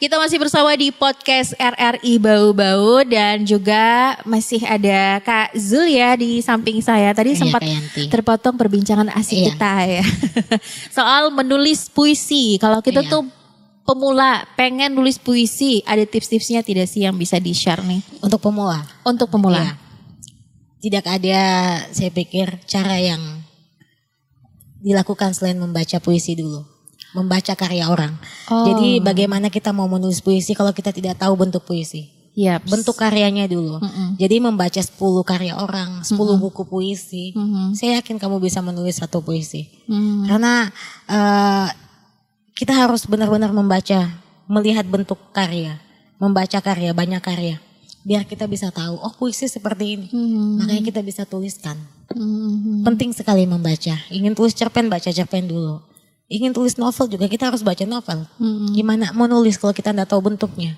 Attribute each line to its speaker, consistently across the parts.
Speaker 1: Kita masih bersama di podcast RRI Bau-Bau dan juga masih ada Kak Zul ya di samping saya. Tadi sempat terpotong perbincangan asik kita ya. Soal menulis puisi. Kalau kita tuh pemula pengen nulis puisi, ada tips-tipsnya tidak sih yang bisa di-share nih?
Speaker 2: Untuk pemula?
Speaker 1: Untuk pemula.
Speaker 2: Iya. Tidak ada, saya pikir, cara yang dilakukan selain membaca puisi dulu. Membaca karya orang. Jadi bagaimana kita mau menulis puisi kalau kita tidak tahu bentuk puisi. Bentuk karyanya dulu. Jadi membaca 10 karya orang, 10 buku puisi. Saya yakin kamu bisa menulis satu puisi. Karena kita harus benar-benar membaca, melihat bentuk karya. Membaca karya, banyak karya. Biar kita bisa tahu, oh puisi seperti ini. Makanya kita bisa tuliskan. Penting sekali membaca. Ingin tulis cerpen, baca cerpen dulu. Ingin tulis novel juga kita harus baca novel. Gimana mau nulis kalau kita tidak tahu bentuknya.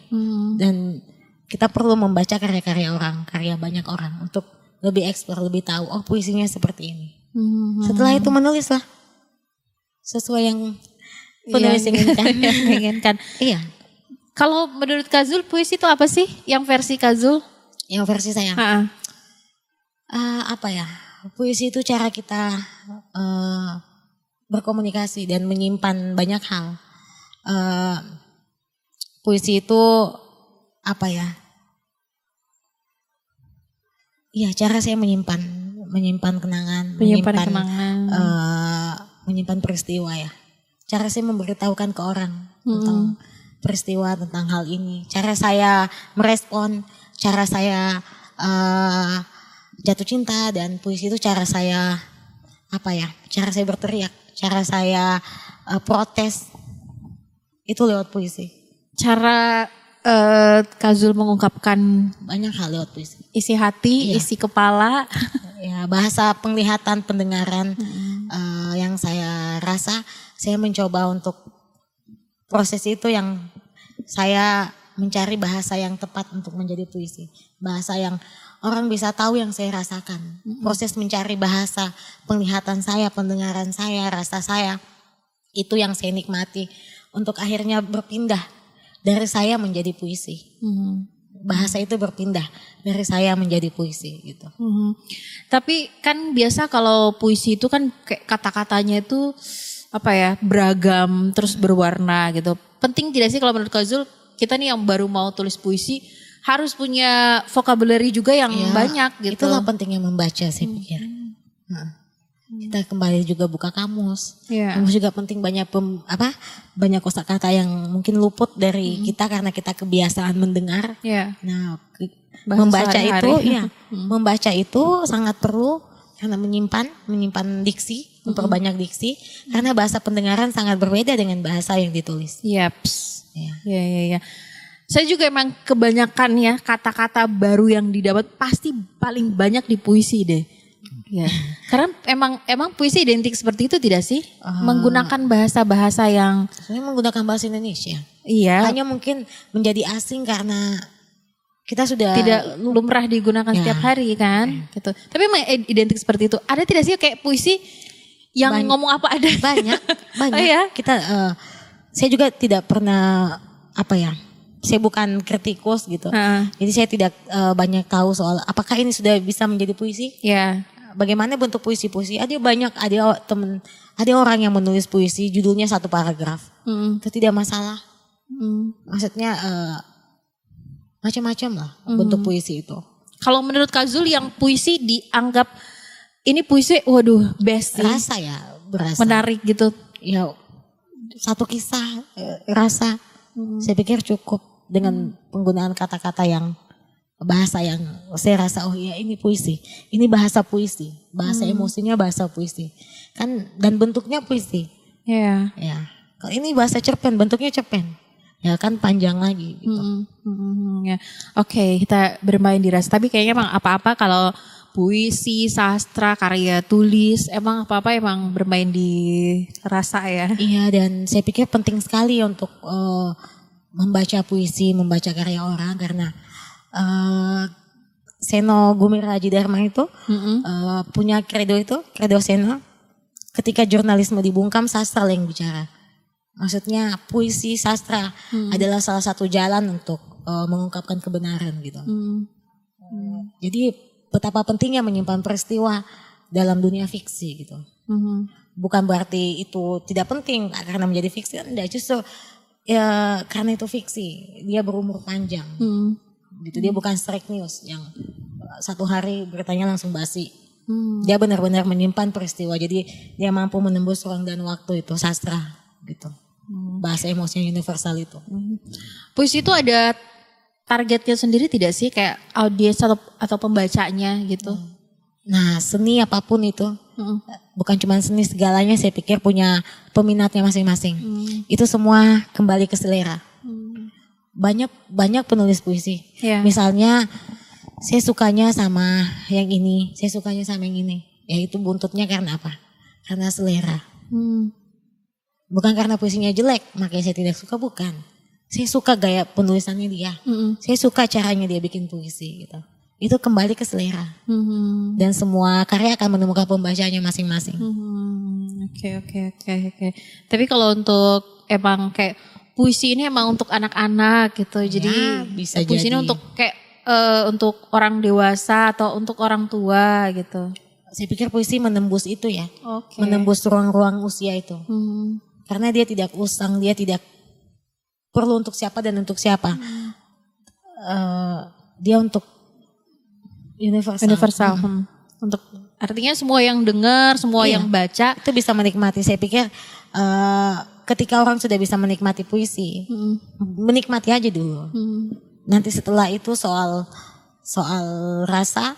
Speaker 2: Dan kita perlu membaca karya-karya orang, karya banyak orang untuk lebih eksplor, lebih tahu oh puisinya seperti ini. Setelah itu menulislah sesuai yang penulis inginkan. Iya.
Speaker 1: Kalau menurut Kak Zul puisi itu apa sih yang versi Kak Zul?
Speaker 2: Yang versi saya. Apa ya? Puisi itu cara kita berkomunikasi dan menyimpan banyak hal. Puisi itu apa ya? Iya, cara saya menyimpan kenangan, menyimpan peristiwa ya. Cara saya memberitahukan ke orang tentang peristiwa, tentang hal ini. Cara saya merespon, cara saya jatuh cinta, dan puisi itu cara saya cara saya berteriak, cara saya protes, itu lewat puisi.
Speaker 1: Cara Kak Zul mengungkapkan
Speaker 2: banyak hal lewat puisi.
Speaker 1: Isi hati, isi kepala.
Speaker 2: Ya, bahasa penglihatan, pendengaran yang saya rasa, saya mencoba untuk proses itu yang saya mencari bahasa yang tepat untuk menjadi puisi. Bahasa yang orang bisa tahu yang saya rasakan. Proses mencari bahasa, penglihatan saya, pendengaran saya, rasa saya. Itu yang saya nikmati. Untuk akhirnya berpindah dari saya menjadi puisi. Bahasa itu berpindah dari saya menjadi puisi gitu.
Speaker 1: Tapi kan biasa kalau puisi itu kan kayak kata-katanya itu beragam terus berwarna gitu. Penting tidak sih kalau menurut Kak Zul, kita nih yang baru mau tulis puisi harus punya vocabulary juga yang banyak gitu.
Speaker 2: Itulah pentingnya membaca, saya pikir. Kita kembali juga buka kamus. Kamus juga penting, banyak banyak kosakata yang mungkin luput dari kita karena kita kebiasaan mendengar. Nah, membaca itu membaca itu sangat perlu karena menyimpan diksi, memperbanyak diksi, karena bahasa pendengaran sangat berbeda dengan bahasa yang ditulis.
Speaker 1: Iya. Saya juga emang kebanyakan ya kata-kata baru yang didapat pasti paling banyak di puisi deh. Ya. Karena emang puisi identik seperti itu tidak sih? Menggunakan bahasa-bahasa yang
Speaker 2: saya menggunakan bahasa Indonesia.
Speaker 1: Iya.
Speaker 2: Hanya mungkin menjadi asing karena kita sudah
Speaker 1: tidak lumrah digunakan setiap hari kan, gitu. Tapi emang identik seperti itu. Ada tidak sih kayak puisi yang ngomong apa ada?
Speaker 2: Banyak. Kita saya juga tidak pernah saya bukan kritikus gitu. Jadi saya tidak banyak tahu soal apakah ini sudah bisa menjadi puisi. Bagaimana bentuk puisi-puisi? Ada orang yang menulis puisi judulnya satu paragraf. Itu tidak masalah. Maksudnya macam-macam lah bentuk puisi itu.
Speaker 1: Kalau menurut Kak Zul yang puisi dianggap ini puisi, waduh best sih.
Speaker 2: Berasa.
Speaker 1: Menarik gitu.
Speaker 2: Ya, satu kisah, rasa. Saya pikir cukup dengan penggunaan kata-kata yang bahasa yang saya rasa ini puisi, ini bahasa puisi, bahasa emosinya bahasa puisi kan, dan bentuknya puisi. Ya. Kalau ini bahasa cerpen, bentuknya cerpen, ya kan panjang lagi. Gitu.
Speaker 1: Oke, kita bermain di rasa. Tapi kayaknya emang apa-apa kalau puisi, sastra, karya tulis, emang apa-apa emang bermain di rasa ya.
Speaker 2: Iya, dan saya pikir penting sekali untuk membaca puisi, membaca karya orang, karena Seno Gumiraji Dharma itu punya kredo Seno, ketika jurnalisme dibungkam, sastra yang bicara. Maksudnya puisi sastra adalah salah satu jalan untuk mengungkapkan kebenaran gitu. Jadi betapa pentingnya menyimpan peristiwa dalam dunia fiksi gitu. Bukan berarti itu tidak penting karena menjadi fiksi, enggak, justru ya karena itu fiksi dia berumur panjang. Gitu, dia bukan straight news yang satu hari beritanya langsung basi. Dia benar-benar menyimpan peristiwa, jadi dia mampu menembus ruang dan waktu, itu sastra gitu. Bahasa emosi yang universal itu.
Speaker 1: Puisi itu ada targetnya sendiri tidak sih, kayak audiens atau pembacanya gitu?
Speaker 2: Nah, seni apapun itu, bukan cuma seni, segalanya saya pikir punya peminatnya masing-masing. Itu semua kembali ke selera. Banyak penulis puisi. Misalnya saya sukanya sama yang ini, saya sukanya sama yang ini. Ya itu buntutnya karena apa? Karena selera. Bukan karena puisinya jelek, makanya saya tidak suka, bukan. Saya suka gaya penulisannya dia. Saya suka caranya dia bikin puisi gitu. Itu kembali ke selera. Dan semua karya akan menemukan pembacanya masing-masing.
Speaker 1: Oke. Tapi kalau untuk emang kayak puisi ini emang untuk anak-anak gitu. Jadi
Speaker 2: bisa
Speaker 1: puisi
Speaker 2: jadi.
Speaker 1: ini untuk kayak untuk orang dewasa atau untuk orang tua gitu.
Speaker 2: Saya pikir puisi menembus itu ya. Menembus ruang-ruang usia itu. Karena dia tidak usang, dia tidak perlu untuk siapa dan untuk siapa. Dia untuk universal. Untuk artinya semua yang dengar, semua yang baca itu bisa menikmati. Saya pikir ketika orang sudah bisa menikmati puisi, menikmati aja dulu. Nanti setelah itu soal rasa,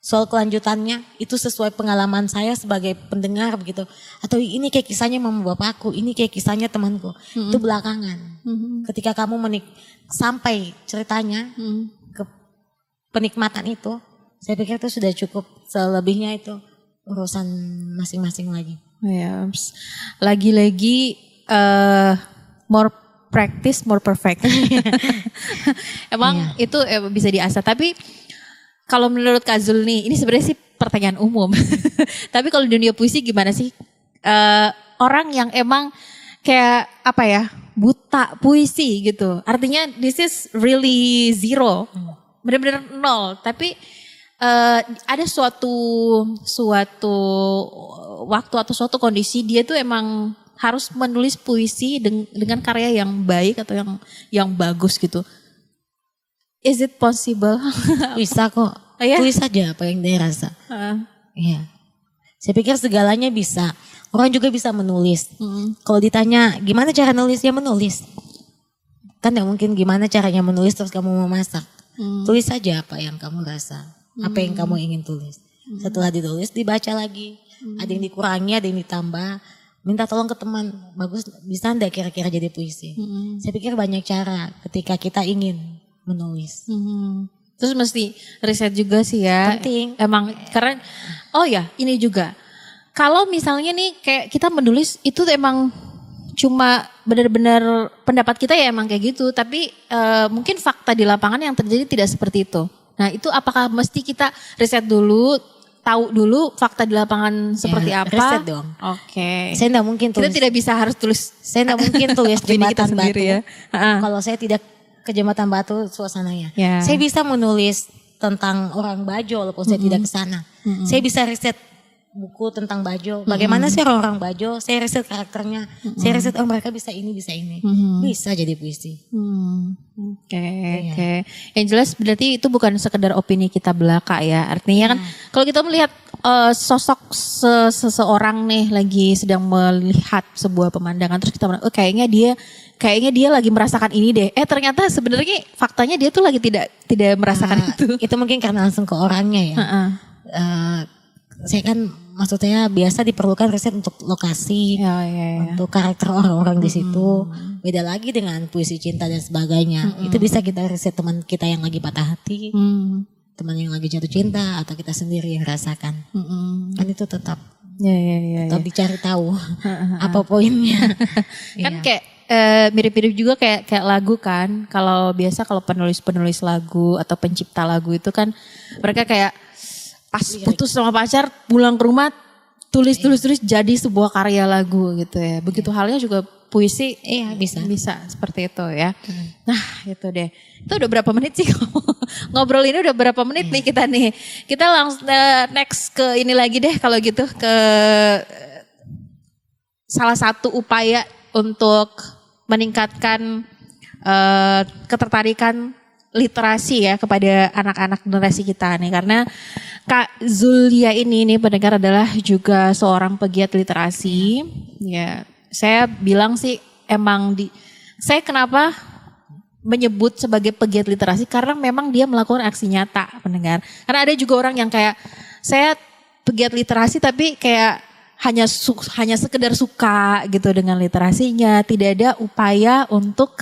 Speaker 2: soal kelanjutannya itu sesuai pengalaman saya sebagai pendengar begitu. Atau ini kayak kisahnya mama bapakku, ini kayak kisahnya temanku. Itu belakangan. Ketika kamu sampai ceritanya ke penikmatan itu, saya pikir itu sudah cukup. Selebihnya itu urusan masing-masing lagi.
Speaker 1: Ya, lagi-lagi more practice, more perfect. Emang itu bisa diasah. Tapi kalau menurut Kak Zul nih, ini sebenarnya sih pertanyaan umum. Tapi kalau di dunia puisi gimana sih? Orang yang emang kayak apa ya, buta puisi gitu. Artinya this is really zero. Benar-benar nol. Tapi ada suatu waktu atau suatu kondisi dia tuh emang harus menulis puisi dengan karya yang baik atau yang bagus gitu. Is it possible?
Speaker 2: Bisa kok. Tulis saja apa yang dia rasa. Iya. Saya pikir segalanya bisa. Orang juga bisa menulis. Kalau ditanya gimana cara nulis, ya menulis. Kan gak mungkin gimana caranya menulis terus kamu memasak. Tulis saja apa yang kamu rasa. Apa yang kamu ingin tulis. Setelah ditulis dibaca lagi. Ada yang dikurangi, ada yang ditambah. Minta tolong ke teman. Bagus, bisa enggak kira-kira jadi puisi. Saya pikir banyak cara ketika kita ingin menulis. Terus
Speaker 1: mesti riset juga sih ya.
Speaker 2: Penting.
Speaker 1: Emang karena ini juga. Kalau misalnya nih kayak kita menulis itu emang cuma benar-benar pendapat kita ya emang kayak gitu. Tapi mungkin fakta di lapangan yang terjadi tidak seperti itu. Nah itu apakah mesti kita riset dulu, tahu dulu fakta di lapangan seperti apa?
Speaker 2: Riset dong.
Speaker 1: Oke.
Speaker 2: Saya enggak mungkin tulis.
Speaker 1: Kita tidak bisa harus tulis.
Speaker 2: Saya enggak mungkin tulis jembatan batu.
Speaker 1: Ya.
Speaker 2: Kalau saya tidak ke Jembatan Batu suasananya. Saya bisa menulis tentang orang Bajo walaupun saya tidak ke sana. Saya bisa riset buku tentang Bajo. Bagaimana sih orang-orang Bajo? Saya riset karakternya. Saya riset mereka bisa ini, bisa ini. Bisa jadi puisi.
Speaker 1: Oke. Yang jelas berarti itu bukan sekedar opini kita belaka ya. Artinya kan kalau kita melihat sosok seseorang nih lagi sedang melihat sebuah pemandangan terus kita kayaknya dia lagi merasakan ini deh. Ternyata sebenarnya faktanya dia tuh lagi tidak merasakan itu.
Speaker 2: Itu mungkin karena langsung ke orangnya ya. Saya kan maksudnya biasa diperlukan riset untuk lokasi, untuk karakter orang-orang di situ. Beda lagi dengan puisi cinta dan sebagainya. Itu bisa kita riset teman kita yang lagi patah hati, teman yang lagi jatuh cinta, atau kita sendiri yang rasakan. Kan itu tetap dicari tahu apa poinnya.
Speaker 1: Kan kayak mirip-mirip juga kayak lagu kan. Kalau penulis lagu atau pencipta lagu itu kan mereka kayak pas putus sama pacar pulang ke rumah tulis jadi sebuah karya lagu gitu ya. Begitu halnya juga puisi.
Speaker 2: Iya bisa
Speaker 1: seperti itu ya. Nah itu deh. Itu udah berapa menit sih ngobrol ini udah berapa menit nih kita nih. Kita langsung next ke ini lagi deh kalau gitu ke salah satu upaya untuk meningkatkan ketertarikan literasi ya kepada anak-anak generasi kita nih, karena Kak Zulia ini nih pendengar adalah juga seorang pegiat literasi. Ya, saya bilang sih saya kenapa menyebut sebagai pegiat literasi karena memang dia melakukan aksi nyata, pendengar. Karena ada juga orang yang kayak saya pegiat literasi tapi kayak hanya sekedar suka gitu dengan literasinya, tidak ada upaya untuk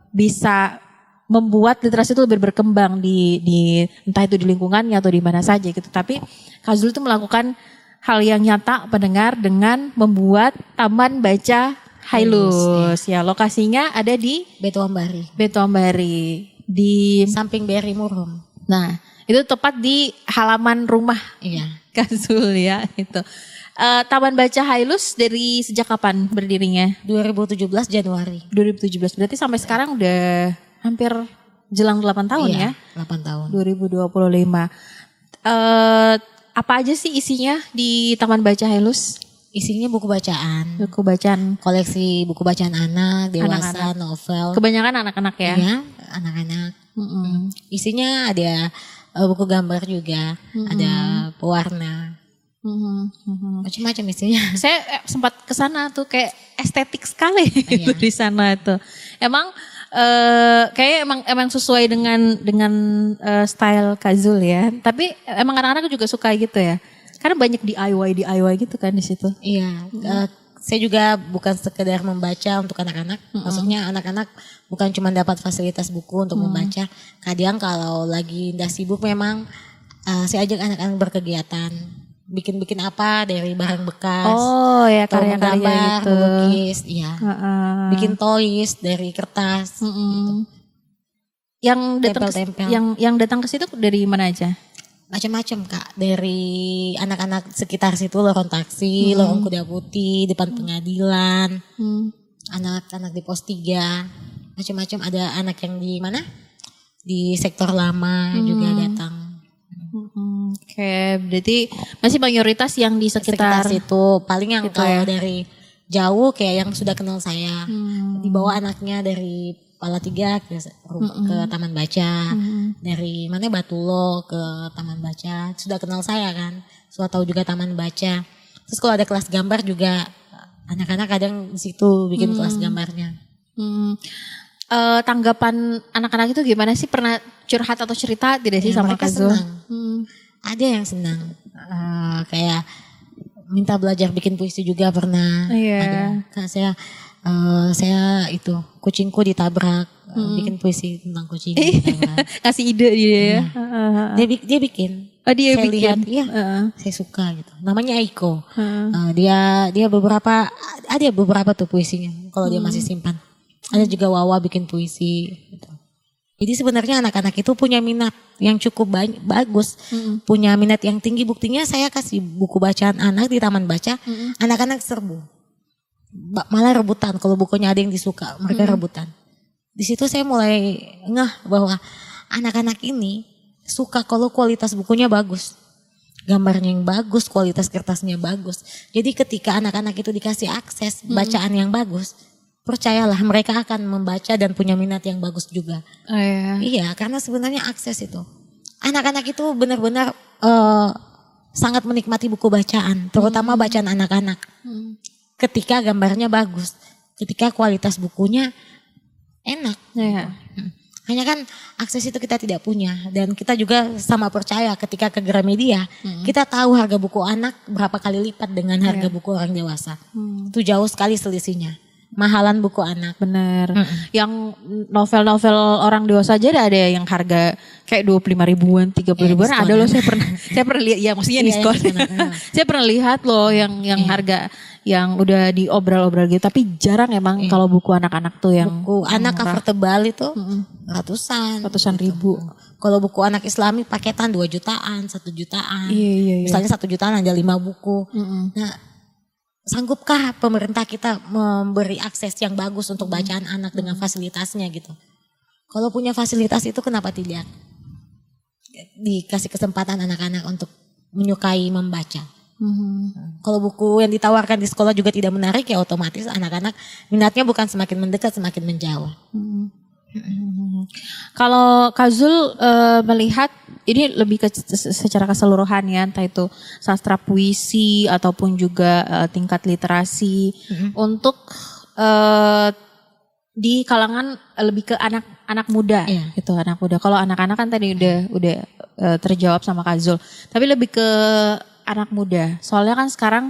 Speaker 1: bisa membuat literasi itu lebih berkembang di entah itu di lingkungannya atau di mana saja gitu. Tapi Kak Zul itu melakukan hal yang nyata, pendengar, dengan membuat taman baca Hailus. Ya, lokasinya ada di
Speaker 2: Beto Ambari
Speaker 1: di
Speaker 2: samping BRI Murhum.
Speaker 1: Nah, itu tepat di halaman rumah Kak Zul ya itu. Taman Baca Hailus dari sejak kapan berdirinya?
Speaker 2: 2017 Januari.
Speaker 1: 2017, berarti sampai sekarang udah hampir jelang 8 tahun ya?
Speaker 2: 8 tahun.
Speaker 1: 2025. Apa aja sih isinya di Taman Baca Hailus?
Speaker 2: Isinya buku bacaan.
Speaker 1: Buku bacaan.
Speaker 2: Koleksi buku bacaan anak, dewasa, novel.
Speaker 1: Kebanyakan anak-anak ya?
Speaker 2: Iya, anak-anak. Isinya ada buku gambar juga, ada pewarna. Macam-macam isinya.
Speaker 1: Saya sempat ke sana tuh kayak estetik sekali gitu di sana itu. Emang kayak emang sesuai dengan style Kak Zul ya. Tapi emang anak-anak juga suka gitu ya. Karena banyak DIY gitu kan di situ.
Speaker 2: Iya, saya juga bukan sekedar membaca untuk anak-anak. Maksudnya anak-anak bukan cuma dapat fasilitas buku untuk membaca. Kadang kalau lagi nggak sibuk memang saya ajak anak-anak berkegiatan. Bikin apa dari barang bekas.
Speaker 1: Oh ya, karya-karya gitu.
Speaker 2: Melukis, iya. Bikin toys dari kertas. Gitu.
Speaker 1: Yang datang ke situ dari mana aja?
Speaker 2: Macam-macam Kak, dari anak-anak sekitar situ, lorong taksi, lorong kuda putih, depan pengadilan, anak-anak di pos 3, macam-macam. Ada anak yang di mana? Di sektor lama juga datang.
Speaker 1: Oke, berarti masih mayoritas yang di sekitar
Speaker 2: situ. Paling yang
Speaker 1: gitu
Speaker 2: kalau dari jauh kayak yang sudah kenal saya, dibawa anaknya dari Palatiga ke Taman Baca, dari mana Batulo ke Taman Baca, sudah kenal saya kan, sudah tahu juga Taman Baca. Terus kalau ada kelas gambar juga anak-anak kadang di situ bikin kelas gambarnya.
Speaker 1: Tanggapan anak-anak itu gimana sih? Pernah curhat atau cerita tidak sih sama Kak Zul?
Speaker 2: Ada yang senang, kayak minta belajar bikin puisi juga pernah. Ada. Kak saya itu kucingku ditabrak, bikin puisi tentang kucing ditabrak.
Speaker 1: Kasih ide dia ya.
Speaker 2: Dia bikin.
Speaker 1: Oh, dia
Speaker 2: saya
Speaker 1: bikin.
Speaker 2: Lihat, saya suka gitu. Namanya Aiko. Dia beberapa tuh puisinya. Kalau dia masih simpan. Ada juga Wawa bikin puisi. Gitu. Jadi sebenarnya anak-anak itu punya minat yang cukup bagus, punya minat yang tinggi. Buktinya saya kasih buku bacaan anak di Taman Baca, anak-anak serbu. Malah rebutan, kalau bukunya ada yang disuka mereka rebutan. Di situ saya mulai ngeh bahwa anak-anak ini suka kalau kualitas bukunya bagus, gambarnya yang bagus, kualitas kertasnya bagus. Jadi ketika anak-anak itu dikasih akses bacaan yang bagus, percayalah mereka akan membaca dan punya minat yang bagus juga. Iya, karena sebenarnya akses itu, anak-anak itu benar-benar sangat menikmati buku bacaan, terutama bacaan anak-anak. Ketika gambarnya bagus, ketika kualitas bukunya enak. Hanya kan akses itu kita tidak punya, dan kita juga sama percaya ketika ke Gramedia, kita tahu harga buku anak berapa kali lipat dengan harga buku orang dewasa. Itu jauh sekali selisihnya. Mahalan buku anak.
Speaker 1: Bener. Yang novel-novel orang dewasa aja ada yang harga kayak 25 ribuan, 30 ribuan. Ada loh, saya pernah lihat, ya maksudnya diskon. Saya pernah lihat loh yang harga yang udah diobral-obral gitu. Tapi jarang emang kalau buku anak-anak tuh yang
Speaker 2: buku anak cover tebal itu ratusan
Speaker 1: ribu.
Speaker 2: Kalau buku anak Islami paketan 2 jutaan, 1 jutaan.
Speaker 1: Iya.
Speaker 2: Misalnya 1 jutaan ada 5 buku. Nah, sanggupkah pemerintah kita memberi akses yang bagus untuk bacaan anak dengan fasilitasnya gitu? Kalau punya fasilitas itu kenapa tidak dikasih kesempatan anak-anak untuk menyukai membaca? Kalau buku yang ditawarkan di sekolah juga tidak menarik, ya otomatis anak-anak minatnya bukan semakin mendekat, semakin menjauh.
Speaker 1: Kalau Kak Zul melihat ini lebih ke secara keseluruhan ya, entah itu sastra puisi ataupun juga tingkat literasi untuk di kalangan lebih ke anak muda gitu, anak muda. Kalau anak-anak kan tadi udah terjawab sama Kak Zul, tapi lebih ke anak muda. Soalnya kan sekarang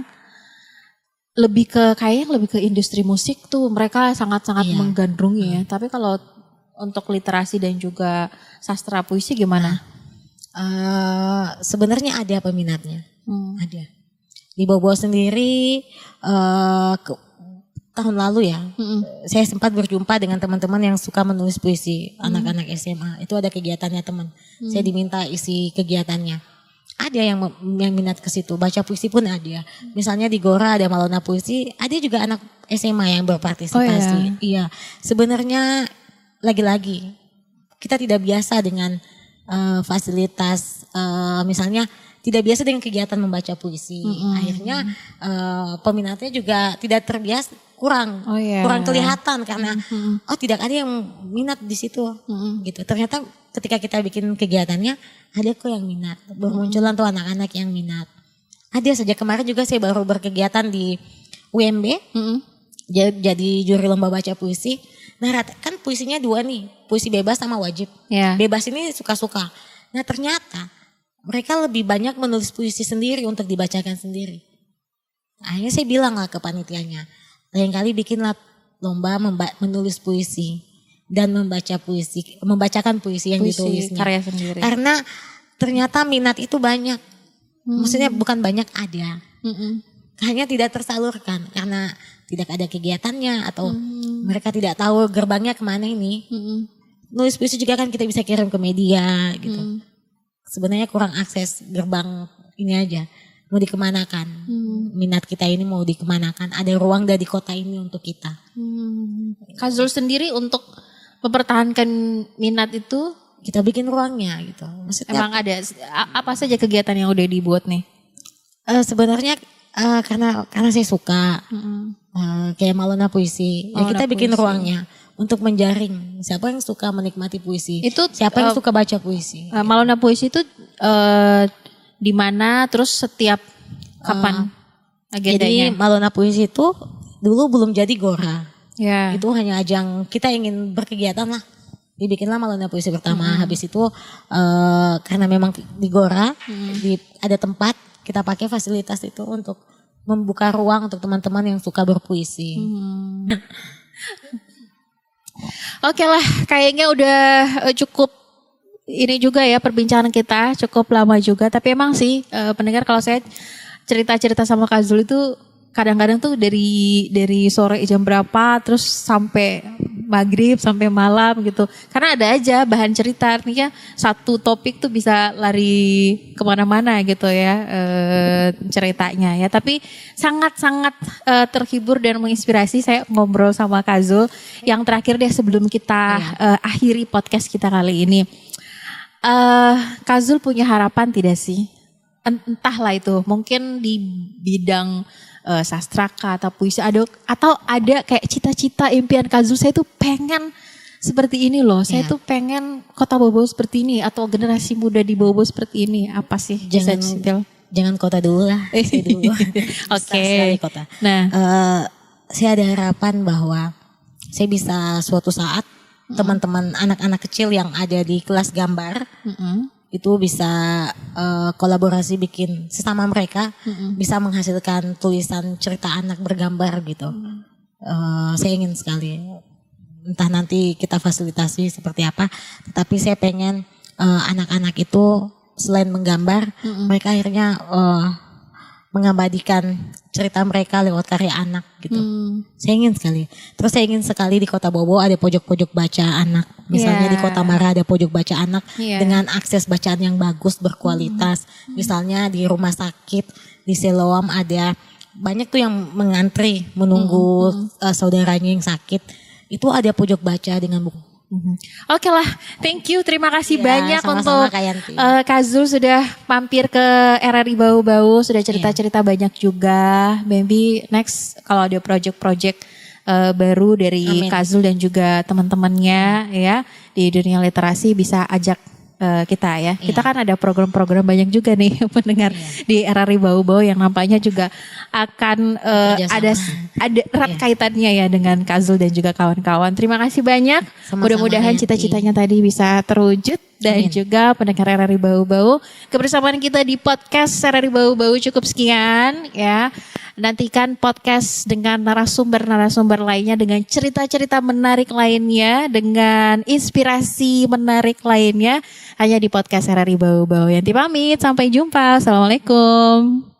Speaker 1: lebih ke industri musik tuh mereka sangat-sangat menggandrungi ya. Tapi kalau untuk literasi dan juga sastra puisi gimana?
Speaker 2: Sebenarnya ada peminatnya, ada. Di Bobo sendiri tahun lalu ya, saya sempat berjumpa dengan teman-teman yang suka menulis puisi, anak-anak SMA. Itu ada kegiatannya teman. Saya diminta isi kegiatannya. Ada yang minat ke situ, baca puisi pun ada. Misalnya di Gora ada Malona Puisi, ada juga anak SMA yang berpartisipasi. Iya, sebenarnya lagi-lagi kita tidak biasa dengan fasilitas, misalnya tidak biasa dengan kegiatan membaca puisi. Akhirnya peminatnya juga tidak terbiasa, kurang kelihatan karena tidak ada yang minat di situ gitu. Ternyata ketika kita bikin kegiatannya ada kok yang minat, bermunculan tuh anak-anak yang minat. Ada saja kemarin juga saya baru berkegiatan di UMB, jadi juri lomba baca puisi. Nah kan puisinya 2 nih, puisi bebas sama wajib. Bebas ini suka-suka. Nah ternyata mereka lebih banyak menulis puisi sendiri untuk dibacakan sendiri. Akhirnya saya bilang lah ke panitianya, lain kali bikinlah lomba menulis puisi dan membacakan puisi yang ditulisnya.
Speaker 1: Karya sendiri.
Speaker 2: Karena ternyata minat itu banyak. Maksudnya bukan banyak, ada. Hanya tidak tersalurkan karena tidak ada kegiatannya atau mereka tidak tahu gerbangnya kemana ini. Nulis puisi juga kan kita bisa kirim ke media gitu. Sebenarnya kurang akses gerbang ini aja. Mau dikemanakan, minat kita ini mau dikemanakan, ada ruang dari kota ini untuk kita.
Speaker 1: Kak Zul sendiri untuk mempertahankan minat itu,
Speaker 2: kita bikin ruangnya gitu. Maksudnya,
Speaker 1: emang ada apa saja kegiatan yang udah dibuat nih?
Speaker 2: Sebenarnya karena saya suka kayak Malona Puisi, ya kita bikin ruangnya untuk menjaring siapa yang suka menikmati puisi, siapa yang suka baca puisi.
Speaker 1: Malona Puisi itu di mana, terus setiap kapan agendanya?
Speaker 2: Jadi Malona Puisi itu dulu belum jadi Gora. Itu hanya ajang kita ingin berkegiatan lah. Dibikinlah Malona Puisi pertama. Habis itu karena memang di Gora ada tempat, kita pakai fasilitas itu untuk membuka ruang untuk teman-teman yang suka berpuisi.
Speaker 1: Oke lah, kayaknya udah cukup. Ini juga ya perbincangan kita cukup lama juga, tapi emang sih pendengar, kalau saya cerita-cerita sama Kak Zul itu kadang-kadang tuh dari sore jam berapa terus sampai maghrib sampai malam gitu, karena ada aja bahan cerita. Artinya satu topik tuh bisa lari kemana-mana gitu ya ceritanya ya, tapi sangat-sangat terhibur dan menginspirasi saya ngobrol sama Kak Zul. Yang terakhir deh sebelum kita akhiri podcast kita kali ini, Kak Zul punya harapan tidak sih? Entahlah itu mungkin di bidang sastra atau puisi, atau ada kayak cita-cita impian Kak Zul, saya tuh pengen seperti ini loh, saya tuh pengen kota Bobo seperti ini atau generasi muda di Bobo seperti ini. Apa sih?
Speaker 2: Jangan kota dulu lah.
Speaker 1: Oke.
Speaker 2: Kota.
Speaker 1: Nah,
Speaker 2: saya ada harapan bahwa saya bisa suatu saat teman-teman anak-anak kecil yang ada di kelas gambar itu bisa kolaborasi bikin sesama mereka, bisa menghasilkan tulisan cerita anak bergambar gitu. Saya ingin sekali, entah nanti kita fasilitasi seperti apa, tetapi saya pengen anak-anak itu selain menggambar, mereka akhirnya mengabadikan cerita mereka lewat karya anak gitu. Saya ingin sekali. Terus saya ingin sekali di Kota Bobo ada pojok-pojok baca anak. Misalnya di Kota Mara ada pojok baca anak dengan akses bacaan yang bagus, berkualitas. Misalnya di rumah sakit di Siloam ada banyak tuh yang mengantri menunggu saudaranya yang sakit. Itu ada pojok baca dengan buku.
Speaker 1: Oke lah, thank you, terima kasih banyak
Speaker 2: sama-sama,
Speaker 1: untuk Kak Zul sudah mampir ke RRI Bau-Bau, sudah cerita-cerita banyak juga. Maybe next kalau ada project-project baru dari Kak Zul dan juga teman-temannya ya di dunia literasi bisa ajak kita ya. Kita kan ada program-program banyak juga nih pendengar di RRI Bau-Bau yang nampaknya juga akan ada erat kaitannya ya dengan Kak Zul dan juga kawan-kawan. Terima kasih banyak. Mudah-mudahan cita-citanya tadi bisa terwujud dan juga pendengar RRI Bau-Bau. Kebersamaan kita di podcast RRI Bau-Bau cukup sekian ya. Nantikan podcast dengan narasumber-narasumber lainnya, dengan cerita-cerita menarik lainnya, dengan inspirasi menarik lainnya hanya di podcast RRI Bau-Bau. Yanti pamit, sampai jumpa. Assalamualaikum.